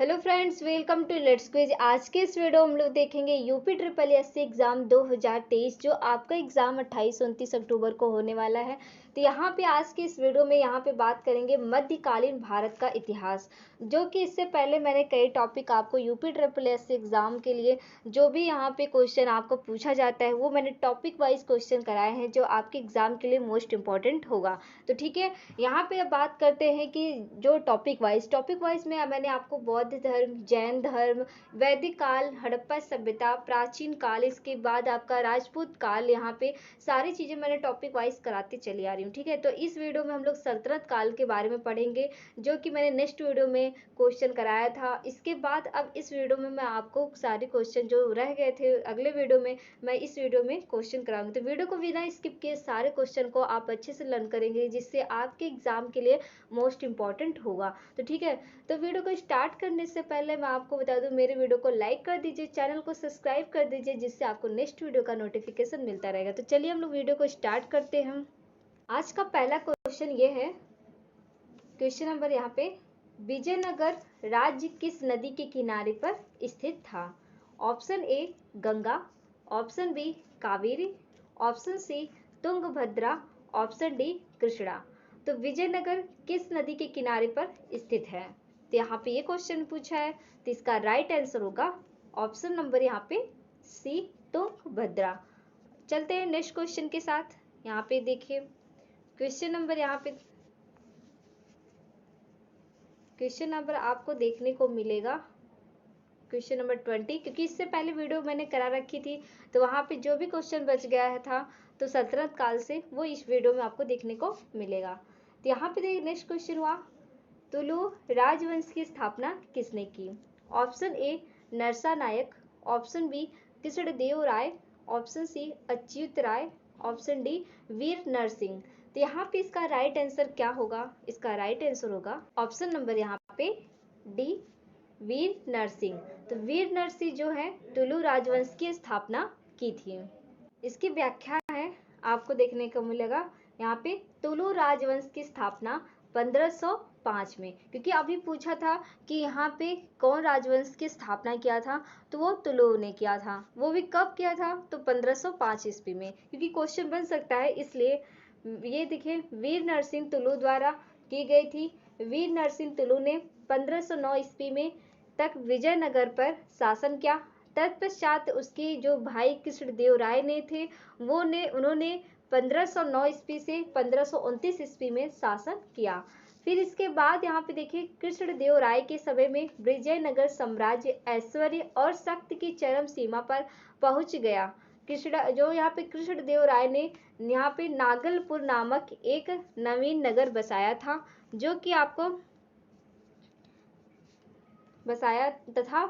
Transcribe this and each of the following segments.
Hello friends, welcome to let's quiz. आज के इस वीडियो में हम लोग देखेंगे UP triple S C exam 2023 जो आपका एग्जाम 28-29 अक्टूबर को होने वाला है। तो यहाँ पे आज के इस वीडियो में यहाँ पे बात करेंगे मध्यकालीन भारत का इतिहास, जो कि इससे पहले मैंने कई टॉपिक आपको UP triple S C exam के लिए जो भी यहाँ पे क्वेश्चन आपको पूछा जाता है वो मैंने टॉपिक वाइज क्वेश्चन कराए हैं जो आपके एग्जाम के लिए मोस्ट इंपॉर्टेंट होगा। तो ठीक है, यहाँ पे अब बात करते हैं कि जो टॉपिक वाइज में मैंने आपको बौद्ध धर्म, जैन धर्म, वैदिक काल, हड़प्पा सभ्यता, प्राचीन काल, इसके बाद आपका राजपूत काल, यहाँ पे सारी चीजें मैंने टॉपिक वाइज कराती चली आ रही हूँ। ठीक है, तो इस वीडियो में हम लोग सल्तनत काल के बारे में पढ़ेंगे जो कि मैंने नेक्स्ट वीडियो में क्वेश्चन कराया था। इसके बाद अब इस वीडियो में मैं आपको सारे क्वेश्चन जो रह गए थे अगले वीडियो में मैं इस वीडियो में क्वेश्चन कराऊंगी। तो वीडियो को बिना स्किप किए सारे क्वेश्चन को आप अच्छे से लर्न करेंगे जिससे आपके एग्जाम के लिए मोस्ट इंपॉर्टेंट होगा। तो ठीक है, तो वीडियो को स्टार्ट करने से पहले मैं आपको बता दूं, मेरे वीडियो को लाइक कर दीजिए, चैनल को सब्सक्राइब कर दीजिए जिससे आपको नेक्स्ट वीडियो का नोटिफिकेशन मिलता रहेगा। तो चलिए हम लोग वीडियो को स्टार्ट करते हैं। आज का पहला क्वेश्चन ये है, क्वेश्चन नंबर यहाँ पे, विजयनगर राज्य किस नदी के किनारे पर स्थित था? Option A Ganga, option B Kaveri, option C Tungabhadra, option D Krishna. तो विजयनगर किस नदी के किनारे पर स्थित है? तो यहाँ पे ये क्वेश्चन पूछा है, तो इसका राइट आंसर होगा ऑप्शन नंबर यहाँ पे सी तुंगभद्रा। चलते हैं नेक्स्ट क्वेश्चन के साथ। यहाँ पे देखिए क्वेश्चन नंबर यहाँ पे क्वेश्चन नंबर आपको देखने को मिलेगा क्वेश्चन नंबर 20, क्योंकि इससे पहले वीडियो मैंने करा रखी थी तो वहां पे जो भी क्वेश्चन बच गया था तो सल्तनत काल से वो इस वीडियो में आपको देखने को मिलेगा। तो यहाँ पे देखिए नेक्स्ट क्वेश्चन हुआ, तुलु राजवंश की स्थापना किसने की? Option A Narasa Nayak, option B Krishnadeva Raya, option C Achyuta Raya, option D Vira Narasimha. तो यहाँ पे इसका राइट आंसर क्या होगा? इसका राइट आंसर होगा ऑप्शन नंबर यहाँ पे डी वीर नरसिंह। तो वीर नरसिंह जो है तुलु राजवंश की स्थापना की थी। इसकी व्याख्या है आपको देखने को मिलेगा यहाँ पे, तुलु राजवंश की स्थापना 1505 में, क्योंकि अभी पूछा था कि यहाँ पे कौन राजवंश की स्थापना किया था, तो वो तुलु ने किया था। वो भी कब किया था? तो 1505 ईस्वी में, क्योंकि क्वेश्चन बन सकता है इसलिए। ये देखिए वीर नरसिंह तुलु द्वारा की गई थी। वीर नरसिंह तुलु ने 1509 ईस्वी में तक विजयनगर पर शासन किया। तत्पश्चात उसके जो भाई कृष्णदेव राय ने थे उन्होंने 1509 ईस्वी से 1529 ईस्वी में शासन किया। फिर इसके बाद यहाँ पे देखिए कृष्णदेव राय के समय में विजयनगर साम्राज्य ऐश्वर्य और शक्ति की चरम सीमा पर पहुंच गया। यहाँ पे कृष्णदेव राय ने यहाँ पे नागलपुर नामक एक नवीन नगर बसाया था, जो कि आपको बसाया, तथा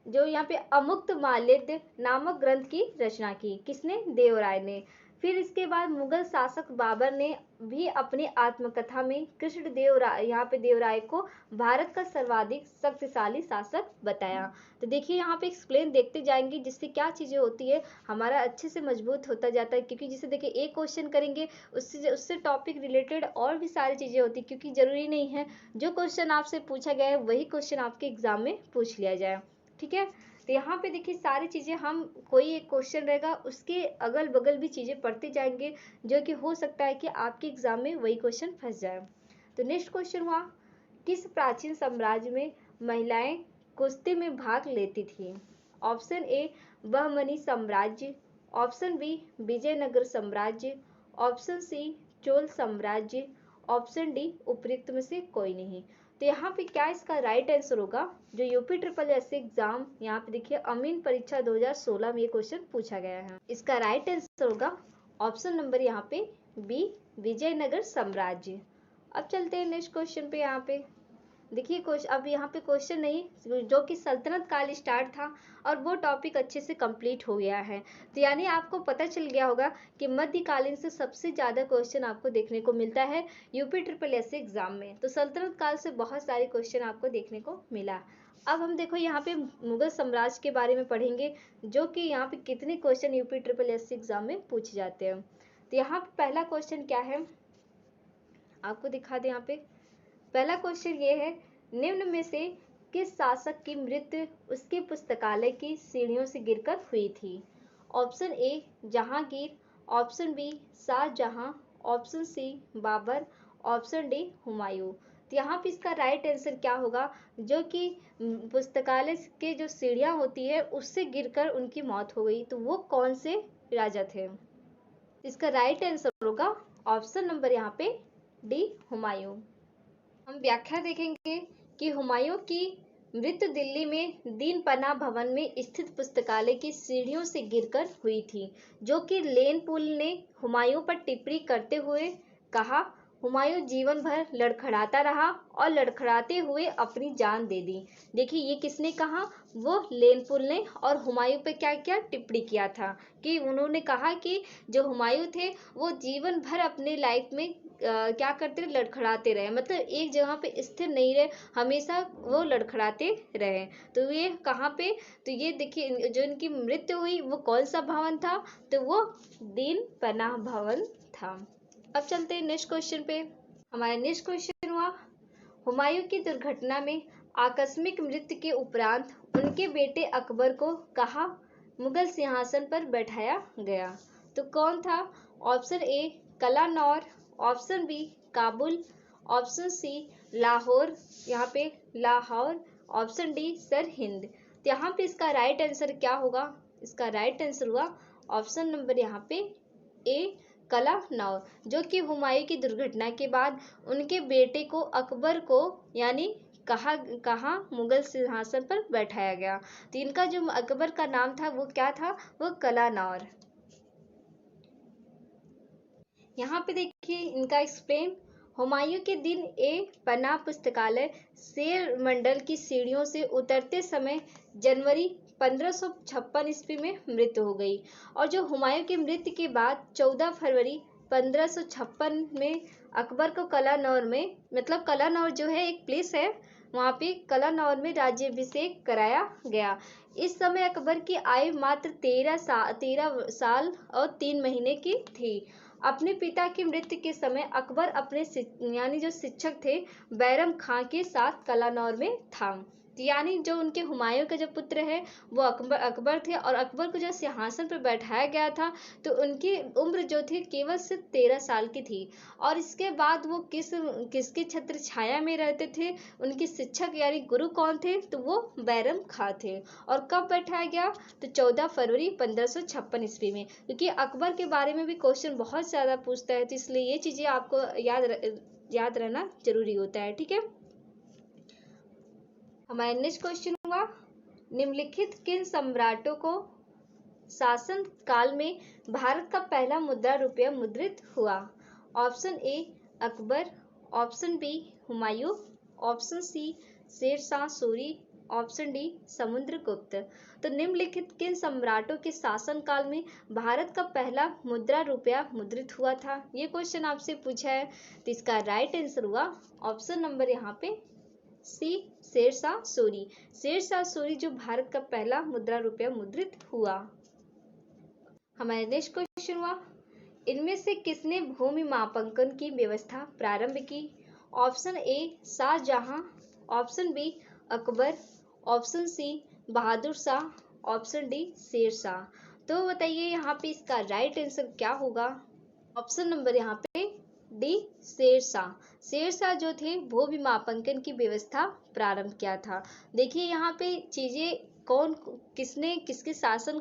जो यहाँ पे अमुक्त माल्यद नामक ग्रंथ की रचना की। किसने? देवराय ने। फिर इसके बाद मुगल शासक बाबर ने भी अपनी आत्मकथा में कृष्णदेव राय यहाँ पे देवराय को भारत का सर्वाधिक शक्तिशाली शासक बताया। तो देखिए यहाँ पे एक्सप्लेन देखते जाएंगे जिससे क्या चीजें होती है हमारा अच्छे से मजबूत होता जाता है, क्योंकि जिसे देखिए एक क्वेश्चन करेंगे उससे टॉपिक रिलेटेड और भी सारी चीजें होती है, क्योंकि जरूरी नहीं है जो क्वेश्चन आपसे पूछा गया है वही क्वेश्चन आपके एग्जाम में पूछ लिया जाए। ठीक है, तो यहाँ पे देखिए सारी चीजें हम कोई एक क्वेश्चन रहेगा उसके अगल बगल भी चीजें पढ़ते जाएंगे जो कि हो सकता है कि आपके एग्जाम में वही क्वेश्चन फंस जाए। तो नेक्स्ट क्वेश्चन हुआ, किस प्राचीन साम्राज्य में महिलाएं कुश्ती में भाग लेती थी? ऑप्शन ए बहमनी साम्राज्य, ऑप्शन बी विजयनगर साम्राज्य, ऑप्शन सी चोल साम्राज्य, ऑप्शन डी उपयुक्त में से कोई नहीं। तो यहाँ पे क्या इसका राइट आंसर होगा? जो यूपी ट्रिपल एस एग्जाम यहाँ पे देखिए अमीन परीक्षा 2016 में ये क्वेश्चन पूछा गया है। इसका राइट आंसर होगा ऑप्शन नंबर यहाँ पे बी विजयनगर साम्राज्य। अब चलते हैं नेक्स्ट क्वेश्चन पे। यहाँ पे देखिए अब यहाँ पे क्वेश्चन नहीं, जो कि सल्तनत काल स्टार्ट था और वो टॉपिक अच्छे से कंप्लीट हो गया है। तो यानी आपको पता चल गया होगा कि मध्यकालीन से सबसे ज्यादा क्वेश्चन आपको देखने को मिलता है यूपी ट्रिपल एस एग्जाम में। तो सल्तनत काल से बहुत सारे क्वेश्चन आपको देखने को मिला। अब हम देखो यहाँ पे मुगल साम्राज्य के बारे में पढ़ेंगे, जो कि यहाँ पे कितने question UP triple S exam में पूछे जाते हैं। तो यहाँ पे पहला क्वेश्चन क्या है आपको दिखा दे। यहाँ पे पहला क्वेश्चन ये है, निम्न में से किस शासक की मृत्यु उसके पुस्तकालय की सीढ़ियों से गिरकर हुई थी? Option A Jahangir, option B Shahjahan, option C Babur, option D Humayun. तो यहाँ पे इसका राइट आंसर क्या होगा? जो कि पुस्तकालय के जो सीढ़ियां होती है उससे गिरकर उनकी मौत हो गई, तो वो कौन से राजा थे? इसका राइट आंसर होगा ऑप्शन नंबर यहाँ पे डी हुमायूं। हम व्याख्या देखेंगे कि हुमायूं की मृत्यु दिल्ली में दीन पनाह भवन में स्थित पुस्तकालय की सीढ़ियों से गिरकर हुई थी, जो कि लेनपुल ने हुमायूं पर टिप्पणी करते हुए कहा, हुमायूं जीवन भर लड़खड़ाता रहा और लड़खड़ाते हुए अपनी जान दे दी। देखिए ये किसने कहा? वो लेनपुल ने। और हुमायूं पे क्या क्या टिप्पणी किया था कि उन्होंने कहा कि जो हुमायूं थे वो जीवन भर अपने लाइफ में क्या करते रहे? लड़खड़ाते रहे, मतलब एक जगह पे स्थिर नहीं रहे, हमेशा वो लड़खड़ाते रहे। तो ये कहाँ पे? तो ये देखिए जो इनकी मृत्यु हुई वो कौन सा भवन था? तो वो दीन पनाह भवन था। अब चलते हैं नेक्स्ट क्वेश्चन पे। हमारा नेक्स्ट क्वेश्चन हुआ, हुमायूं की दुर्घटना में आकस्मिक मृत्यु के उपरांत उनके बेटे अकबर को कहाँ मुगल सिंहासन पर बैठाया गया? तो कौन था? Option A Kalanaur, option B Kabul, option C Lahore, यहाँ पे लाहौर, ऑप्शन डी सरहिंद। तो यहाँ पे इसका राइट आंसर क्या होगा? इसका राइट आंसर हुआ ऑप्शन नंबर यहाँ पे ए कलानौर, जो कि हुमायूं की दुर्घटना के बाद उनके बेटे को अकबर को यानी कहाँ मुगल सिंहासन पर बैठाया गया। तो इनका जो अकबर का नाम था वो क्या था? वो कलानौर। यहाँ पे देखिए इनका एक्सप्लेन, हुमायूं के दिन ए पन्ना पुस्तकालय शेर मंडल की सीढ़ियों से उतरते समय जनवरी 1556 ईस्वी में मृत्यु हो गई। और जो हुमायूं की मृत्यु के बाद 14 फरवरी 1556 में अकबर को कलानौर में, मतलब कलानौर जो है एक प्लेस है, वहाँ पे कलानौर में राज्याभिषेक कराया गया। इस समय अकबर की आयु मात्र 13 साल और 3 महीने की थी। अपने पिता की मृत्यु के समय अकबर अपने यानी जो शिक्षक थे बैरम खां के साथ कलानौर में था। यानी जो उनके हुमायूं का जो पुत्र है वो अकबर थे, और अकबर को जब सिंहासन पर बैठाया गया था तो उनकी उम्र जो थी केवल सिर्फ 13 साल की थी। और इसके बाद वो किसकी छत्र छाया में रहते थे? उनके शिक्षक यानी गुरु कौन थे? तो वो बैरम खां थे। और कब बैठाया गया? तो 14 फरवरी 1556 ईस्वी में। क्योंकि अकबर के बारे में भी क्वेश्चन बहुत ज़्यादा पूछता है, तो इसलिए ये चीज़ें आपको याद रहना जरूरी होता है। ठीक है, हमारा नेक्स्ट क्वेश्चन हुआ, निम्नलिखित किन सम्राटों को शासन काल में भारत का पहला मुद्रा रुपया मुद्रित हुआ? Option A Akbar, option B Humayun, option C Shershah Suri, option D Samudragupta. तो निम्नलिखित किन सम्राटों के शासन काल में भारत का पहला मुद्रा रुपया मुद्रित हुआ था? ये क्वेश्चन आपसे पूछा है, तो इसका राइट आंसर हुआ ऑप्शन नंबर यहाँ पे सी शेरशाह सूरी। शेरशाह सूरी जो भारत का पहला मुद्रा रुपया मुद्रित हुआ। हमारा नेक्स्ट क्वेश्चन हुआ, इनमें से किसने भूमि मापांकन की व्यवस्था प्रारंभ की? Option A Shahjahan, option B Akbar, option C Bahadur Shah, option D Shershah. तो बताइए यहाँ पे इसका राइट आंसर क्या होगा? ऑप्शन नंबर यहाँ पे डी शेरशाह। शेरशाह जो थे भूमि मापांकन की व्यवस्था प्रारंभ किया था। देखिए यहाँ पे चीजें कौन किसने किसके शासन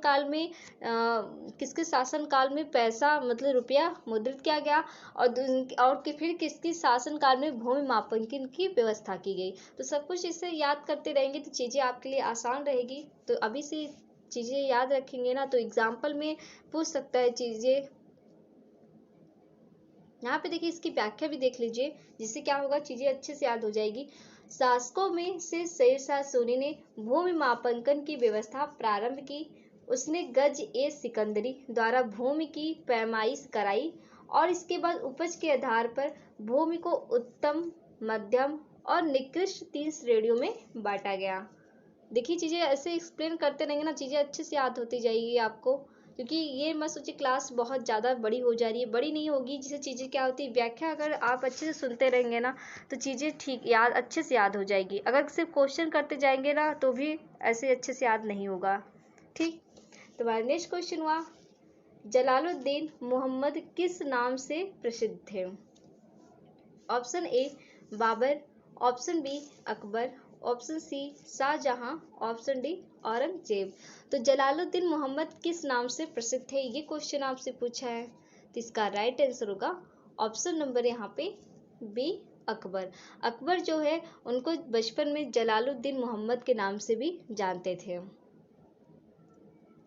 काल में पैसा मतलब रुपया मुद्रित किया गया, और फिर किसके शासन काल में भूमि मापांकन की व्यवस्था की गई। तो सब कुछ इसे याद करते रहेंगे तो चीजें आपके लिए आसान रहेगी। तो अभी से चीजें याद रखेंगे ना तो एग्जाम्पल में पूछ सकता है चीजें। यहाँ पे देखिए इसकी व्याख्या भी देख लीजिए, जिससे क्या होगा चीजें अच्छे से याद हो जाएगी। शासकों में से शेरशाह सूरी ने भूमि मापांकन की व्यवस्था प्रारंभ की। उसने गज ए सिकंदरी द्वारा भूमि की पैमाइश कराई, और इसके बाद उपज के आधार पर भूमि को उत्तम, मध्यम और निकृष्ट 3 श्रेणियों में बांटा गया। देखिए चीजें ऐसे एक्सप्लेन करते रहेंगे ना, चीजें अच्छे से याद होती जाएगी आपको। क्योंकि ये मत सोचिए क्लास बहुत ज़्यादा बड़ी हो जा रही है, बड़ी नहीं होगी। जिससे चीज़ें क्या होती है, व्याख्या अगर आप अच्छे से सुनते रहेंगे ना तो चीज़ें ठीक याद अच्छे से याद हो जाएगी। अगर सिर्फ क्वेश्चन करते जाएंगे ना तो भी ऐसे अच्छे से याद नहीं होगा। ठीक, तो हमारा नेक्स्ट क्वेश्चन हुआ, जलालुद्दीन मोहम्मद किस नाम से प्रसिद्ध थे? Option A Babur, option B Akbar, option C Shahjahan, option D Aurangzeb. तो जलालुद्दीन मोहम्मद किस नाम से प्रसिद्ध थे, ये क्वेश्चन आपसे पूछा है। तो इसका राइट आंसर होगा ऑप्शन नंबर यहाँ पे बी अकबर। अकबर जो है उनको बचपन में जलालुद्दीन मोहम्मद के नाम से भी जानते थे।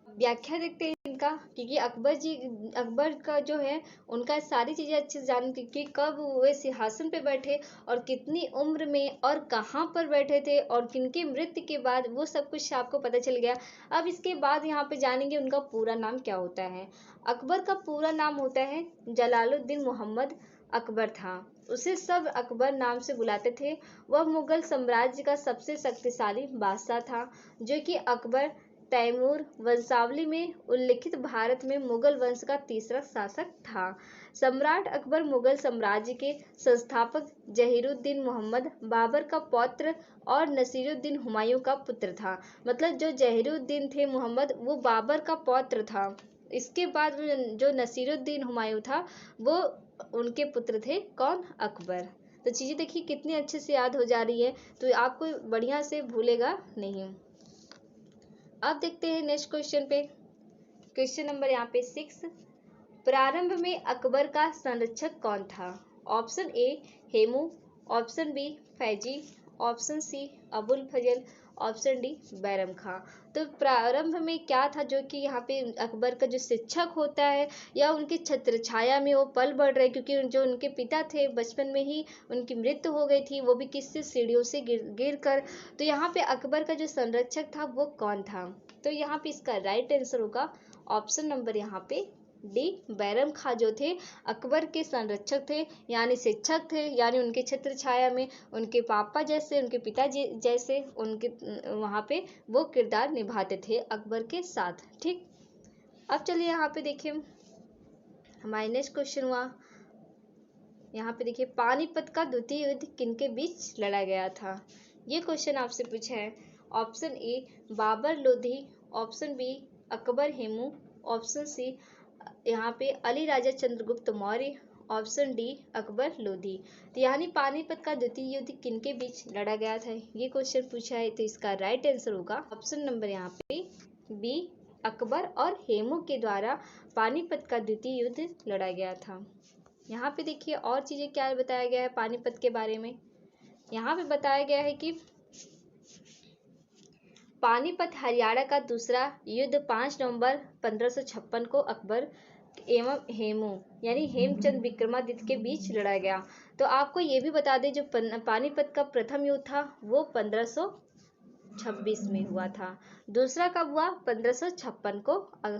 व्याख्या देखते हैं इनका, क्योंकि अकबर का जो है उनका सारी चीज़ें अच्छे से जान कि कब वे सिंहासन पे बैठे और कितनी उम्र में और कहाँ पर बैठे थे और किनके मृत्यु के बाद, वो सब कुछ आपको पता चल गया। अब इसके बाद यहाँ पे जानेंगे उनका पूरा नाम क्या होता है। अकबर का पूरा नाम होता है जलालुद्दीन मोहम्मद अकबर था। उसे सब अकबर नाम से बुलाते थे। वह मुगल साम्राज्य का सबसे शक्तिशाली बादशाह था, जो कि अकबर तैमूर वंशावली में उल्लिखित भारत में मुगल वंश का तीसरा शासक था। सम्राट अकबर मुगल साम्राज्य के संस्थापक जहीरुद्दीन मोहम्मद बाबर का पौत्र और नसीरुद्दीन हुमायूं का पुत्र था। मतलब जो जहीरुद्दीन थे मोहम्मद, वो बाबर का पौत्र था। इसके बाद जो नसीरुद्दीन हुमायूं था वो उनके पुत्र थे। कौन? अकबर। तो चीज़ें देखिए कितनी अच्छे से याद हो जा रही है, तो आपको बढ़िया से भूलेगा नहीं। अब देखते हैं नेक्स्ट क्वेश्चन पे। क्वेश्चन नंबर यहाँ पे 6, प्रारंभ में अकबर का संरक्षक कौन था? Option A Hemu, option B Faizi, option C Abul Fazal, option D Bairam Khan. तो प्रारंभ में क्या था, जो कि यहाँ पे अकबर का जो शिक्षक होता है या उनकी छत्र छाया में वो पल बढ़ रहे, क्योंकि जो उनके पिता थे बचपन में ही उनकी मृत्यु हो गई थी, वो भी किससे, सीढ़ियों से गिर कर। तो यहाँ पे अकबर का जो संरक्षक था वो कौन था? तो यहाँ पे इसका राइट आंसर होगा ऑप्शन नंबर यहाँ पे डी बैरम खां, जो थे अकबर के संरक्षक थे, यानी शिक्षक थे, यानी उनके छत्र छाया में उनके पापा जैसे, उनके पिता जैसे उनके वहाँ पे वो किरदार निभाते थे अकबर के साथ। ठीक, अब चलिए यहाँ पे देखिए हमारा नेक्स्ट क्वेश्चन हुआ, यहाँ पे देखिए पानीपत का द्वितीय युद्ध किनके बीच लड़ा गया था? ये क्वेश्चन आपसे पूछा है। Option A Babur Lodi, option B Akbar Hemu, option C यहाँ पे अली राजा चंद्रगुप्त मौर्य, ऑप्शन डी अकबर लोधी। तो यानी पानीपत का द्वितीय युद्ध किनके बीच लड़ा गया था, ये क्वेश्चन पूछा है। तो इसका राइट आंसर होगा ऑप्शन नंबर यहाँ पे बी अकबर और हेमू के द्वारा पानीपत का द्वितीय युद्ध लड़ा गया था। यहाँ पे देखिए और चीजें क्या बताया गया है पानीपत के बारे में। यहाँ पे बताया गया है कि पानीपत हरियाणा का दूसरा युद्ध 5 नवंबर 1556 को अकबर एवं हेमू यानी हेमचंद विक्रमादित्य के बीच लड़ा गया। तो आपको ये भी बता दें, जो पानीपत का प्रथम युद्ध था वो 1526 में हुआ था। दूसरा कब हुआ? 1556 को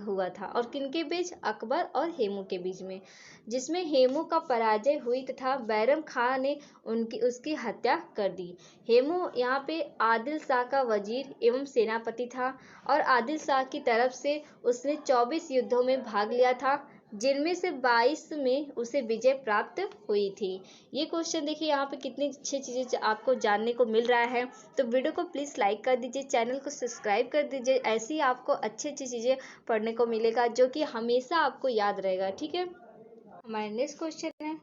हुआ था। और किनके बीच? अकबर और हेमू के बीच में, जिसमें हेमू का पराजय हुई तथा बैरम खां ने उसकी हत्या कर दी। हेमू यहाँ पे आदिल शाह का वजीर एवं सेनापति था और आदिल शाह की तरफ से उसने 24 युद्धों में भाग लिया था, जिनमें से 22 में उसे विजय प्राप्त हुई थी। ये क्वेश्चन देखिए यहाँ पे कितनी अच्छी चीज़ें आपको जानने को मिल रहा है। तो वीडियो को प्लीज़ लाइक कर दीजिए, चैनल को सब्सक्राइब कर दीजिए। ऐसी ही आपको अच्छी अच्छी चीज़ें पढ़ने को मिलेगा जो कि हमेशा आपको याद रहेगा। ठीक है, हमारा नेक्स्ट क्वेश्चन है,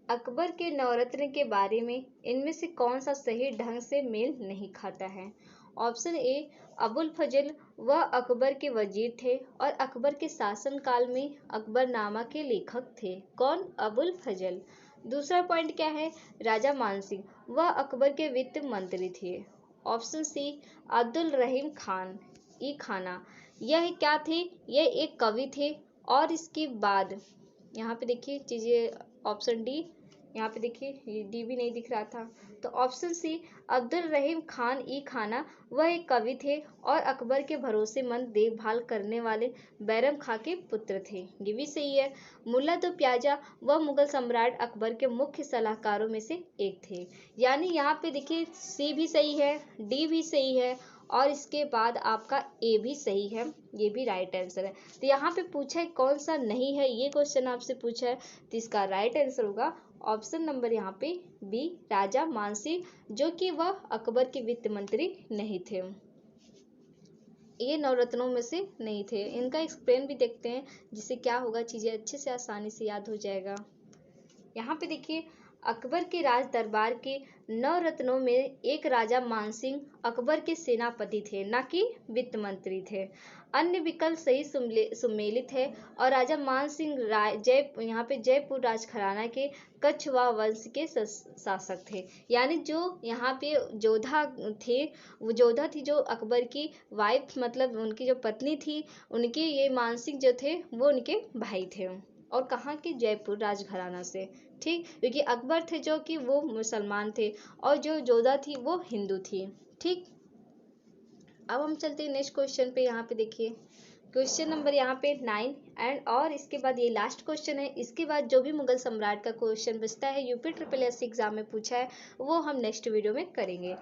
अकबर के नवरत्न के बारे में इनमें से कौन सा सही ढंग से मेल नहीं खाता है? ऑप्शन ए अबुल फजल वह अकबर के वजीर थे और अकबर के शासनकाल में अकबरनामा के लेखक थे। कौन? अबुल फजल। दूसरा पॉइंट क्या है? राजा मानसिंह वह अकबर के वित्त मंत्री थे। ऑप्शन सी अब्दुल रहीम खान ई खाना, यह क्या थे? यह एक कवि थे। और इसके बाद यहाँ पे देखिए चीज़ें, ऑप्शन डी, यहाँ पे देखिए डी भी नहीं दिख रहा था। तो ऑप्शन सी अब्दुल रहीम खान ई खाना वह एक कवि थे और अकबर के भरोसेमंद देखभाल करने वाले बैरम खां के पुत्र थे। ये भी सही है। मुल्ला दो प्याजा वह मुगल सम्राट अकबर के मुख्य सलाहकारों में से एक थे। यानी यहाँ पे देखिए सी भी सही है, डी भी सही है और इसके बाद आपका ए भी सही है, ये भी राइट आंसर है। तो यहाँ पे पूछा है कौन सा नहीं है, ये क्वेश्चन आपसे पूछा है, तो इसका राइट आंसर होगा ऑप्शन नंबर यहाँ पे बी, राजा मानसिंह, जो कि वह अकबर के वित्त मंत्री नहीं थे। ये नवरत्नों में से नहीं थे। इनका एक्सप्लेन भी देखते हैं, जिससे क्या होगा, चीज़ें अच्छे से आसानी से याद हो जाएगा। यहाँ पे देखिए, अकबर के राज दरबार के नवरत्नों में एक राजा मानसिंह अकबर के सेनापति थे, न कि वित्त मंत्री थे। अन्य विकल्प सही सुमेलित है और राजा मानसिंह यहाँ पे जयपुर राजघराना के कछवाह वंश के शासक थे। यानी जो यहाँ पे जोधा थे, वो जोधा थी जो अकबर की वाइफ, मतलब उनकी जो पत्नी थी, उनके ये मानसिंह जो थे वो उनके भाई थे। और कहाँ के? जयपुर राजघराना से। ठीक, क्योंकि अकबर थे जो कि वो मुसलमान थे और जो जोधा थी वो हिंदू थी। ठीक, अब हम चलते हैं नेक्स्ट क्वेश्चन पे। यहाँ पे देखिए, क्वेश्चन नंबर यहाँ पे 9 एंड और इसके बाद ये लास्ट क्वेश्चन है। इसके बाद जो भी मुगल सम्राट का क्वेश्चन बचता है, यूपी SSS एग्जाम में पूछा है, वो हम नेक्स्ट वीडियो में करेंगे।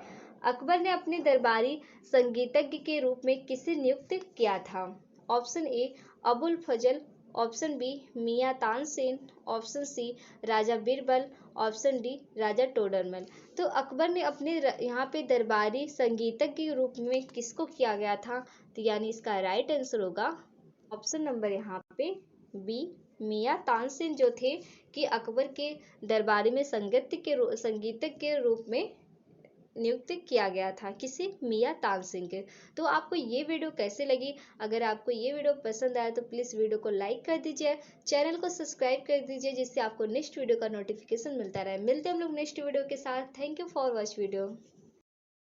अकबर ने अपने दरबारी संगीतज्ञ के रूप में किसे नियुक्त किया था? Option A Abul Fazal, option B Miyan Tansen, option C Raja Birbal, option D Raja Todarmal. तो अकबर ने अपने यहाँ पे दरबारी संगीतज्ञ के रूप में किसको किया गया था? तो यानी इसका राइट आंसर होगा ऑप्शन नंबर यहाँ पे बी, मियाँ तानसेन, जो थे कि अकबर के दरबारी में संगीतज्ञ के रूप में नियुक्त किया गया था। किसे? मियाँ तानसेन के। तो आपको ये वीडियो कैसे लगी? अगर आपको ये वीडियो पसंद आया तो प्लीज़ वीडियो को लाइक कर दीजिए, चैनल को सब्सक्राइब कर दीजिए, जिससे आपको नेक्स्ट वीडियो का नोटिफिकेशन मिलता रहे। मिलते हैं हम लोग नेक्स्ट वीडियो के साथ। Thank you for watch video.